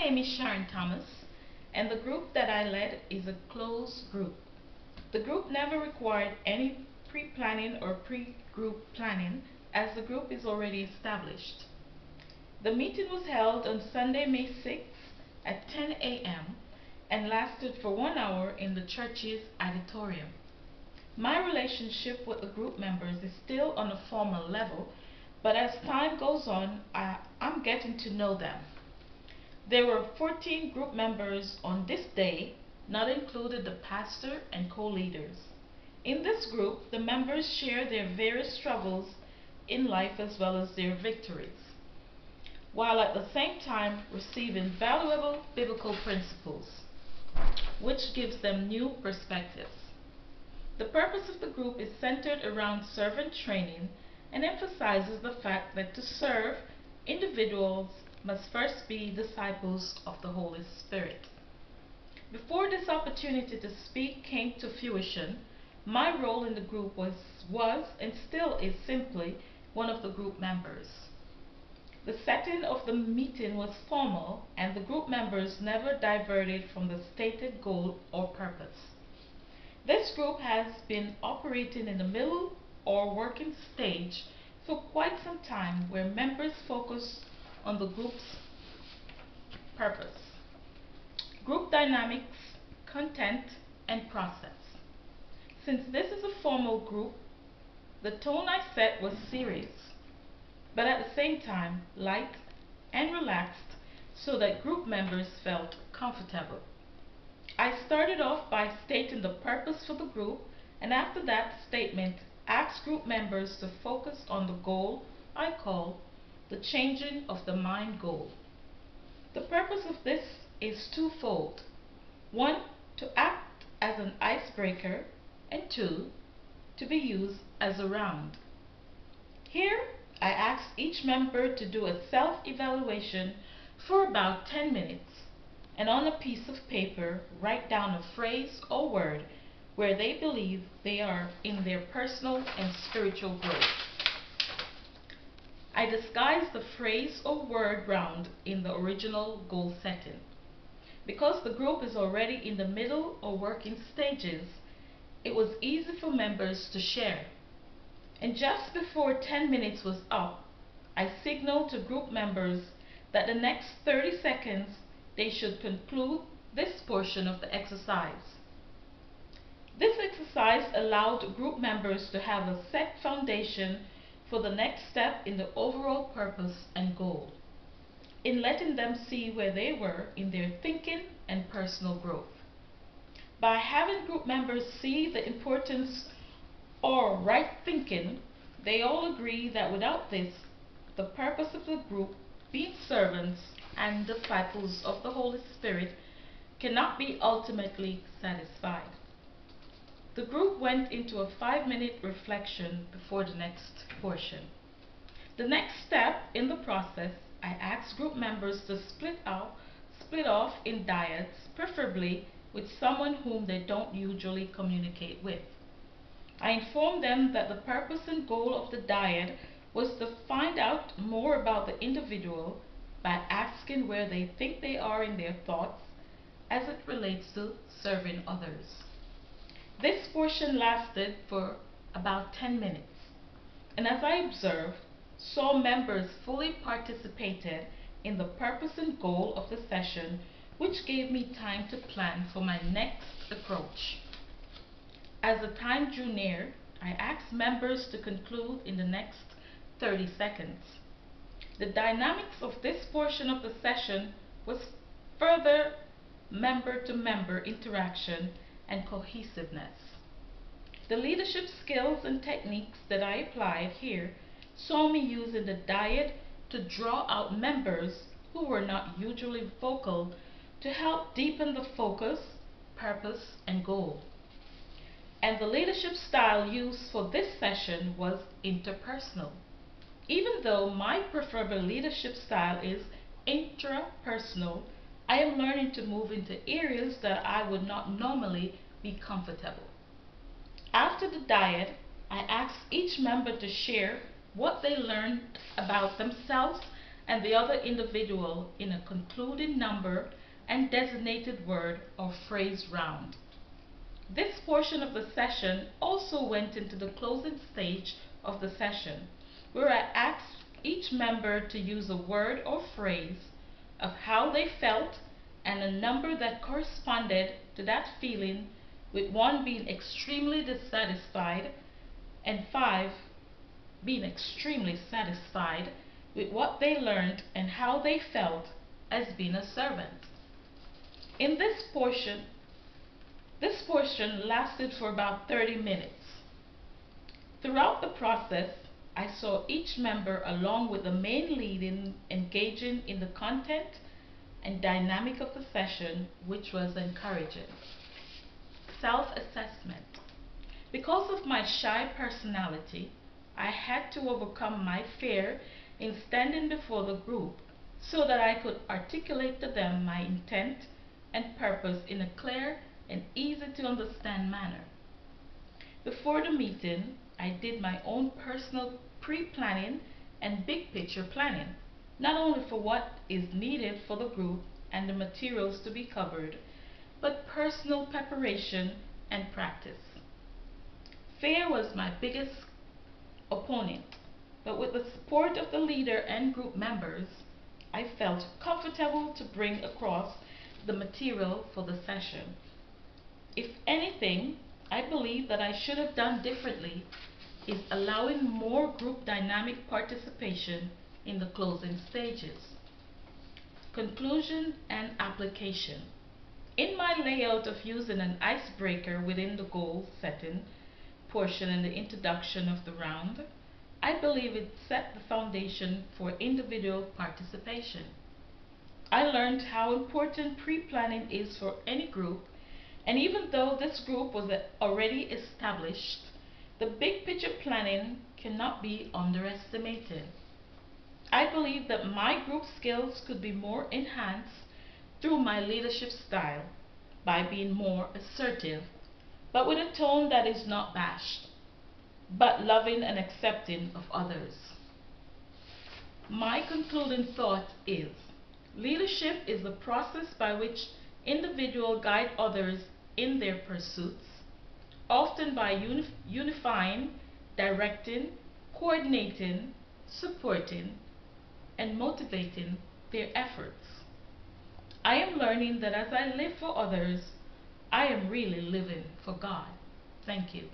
name is Sharon Thomas, and the group that I led is a closed group. The group never required any pre-planning or pre-group planning, as the group is already established. The meeting was held on Sunday, May 6th at 10 a.m. and lasted for 1 hour in the church's auditorium. My relationship with the group members is still on a formal level, but as time goes on, I'm getting to know them. There were 14 group members on this day, not included the pastor and co-leaders. In this group, the members share their various struggles in life as well as their victories, while at the same time receiving valuable biblical principles, which gives them new perspectives. The purpose of the group is centered around servant training and emphasizes the fact that to serve, individuals must first be disciples of the Holy Spirit. Before this opportunity to speak came to fruition, my role in the group was and still is simply one of the group members. The setting of the meeting was formal, and the group members never diverted from the stated goal or purpose. This group has been operating in the middle or working stage for quite some time, where members focus on the group's purpose, group dynamics, content, and process. Since this is a formal group, the tone I set was serious, but at the same time light and relaxed so that group members felt comfortable. I started off by stating the purpose for the group, and after that statement asked group members to focus on the goal I call the changing of the mind goal. The purpose of this is twofold. One, to act as an icebreaker, and two, to be used as a round. Here, I asked each member to do a self-evaluation for about 10 minutes, and on a piece of paper write down a phrase or word where they believe they are in their personal and spiritual growth. I disguised the phrase or word round in the original goal setting. Because the group is already in the middle or working stages, it was easy for members to share. And just before 10 minutes was up, I signaled to group members that the next 30 seconds they should conclude this portion of the exercise. This exercise allowed group members to have a set foundation for the next step in the overall purpose and goal, in letting them see where they were in their thinking and personal growth. By having group members see the importance or right thinking, they all agree that without this, the purpose of the group, being servants and disciples of the Holy Spirit, cannot be ultimately satisfied. The group went into a 5-minute reflection before the next portion. The next step in the process, I asked group members to split off in dyads, preferably with someone whom they don't usually communicate with. I informed them that the purpose and goal of the dyad was to find out more about the individual by asking where they think they are in their thoughts as it relates to serving others. This portion lasted for about 10 minutes, and as I observed, saw members fully participated in the purpose and goal of the session, which gave me time to plan for my next approach. As the time drew near, I asked members to conclude in the next 30 seconds. The dynamics of this portion of the session was further member-to-member interaction and cohesiveness. The leadership skills and techniques that I applied here saw me using the dyad to draw out members who were not usually vocal to help deepen the focus, purpose, and goal. And the leadership style used for this session was interpersonal. Even though my preferred leadership style is intrapersonal, I am learning to move into areas that I would not normally be comfortable. After the dyad, I asked each member to share what they learned about themselves and the other individual in a concluding number and designated word or phrase round. This portion of the session also went into the closing stage of the session, where I asked each member to use a word or phrase of how they felt and a number that corresponded to that feeling, with 1 being extremely dissatisfied and 5 being extremely satisfied with what they learned and how they felt as being a servant. In this portion lasted for about 30 minutes. Throughout the process, I saw each member, along with the main lead, engaging in the content and dynamic of the session, which was encouraging. Self-assessment. Because of my shy personality, I had to overcome my fear in standing before the group so that I could articulate to them my intent and purpose in a clear and easy to understand manner. Before the meeting, I did my own personal pre-planning and big picture planning, not only for what is needed for the group and the materials to be covered, but personal preparation and practice. Fear was my biggest opponent, but with the support of the leader and group members, I felt comfortable to bring across the material for the session. If anything, I believe that I should have done differently is allowing more group dynamic participation in the closing stages. Conclusion and application. In my layout of using an icebreaker within the goal setting portion and the introduction of the round, I believe it set the foundation for individual participation. I learned how important pre-planning is for any group, and even though this group was already established, the big picture planning cannot be underestimated. I believe that my group skills could be more enhanced through my leadership style by being more assertive, but with a tone that is not bashed, but loving and accepting of others. My concluding thought is, leadership is the process by which individuals guide others in their pursuits, often by unifying, directing, coordinating, supporting, and motivating their efforts. I am learning that as I live for others, I am really living for God. Thank you.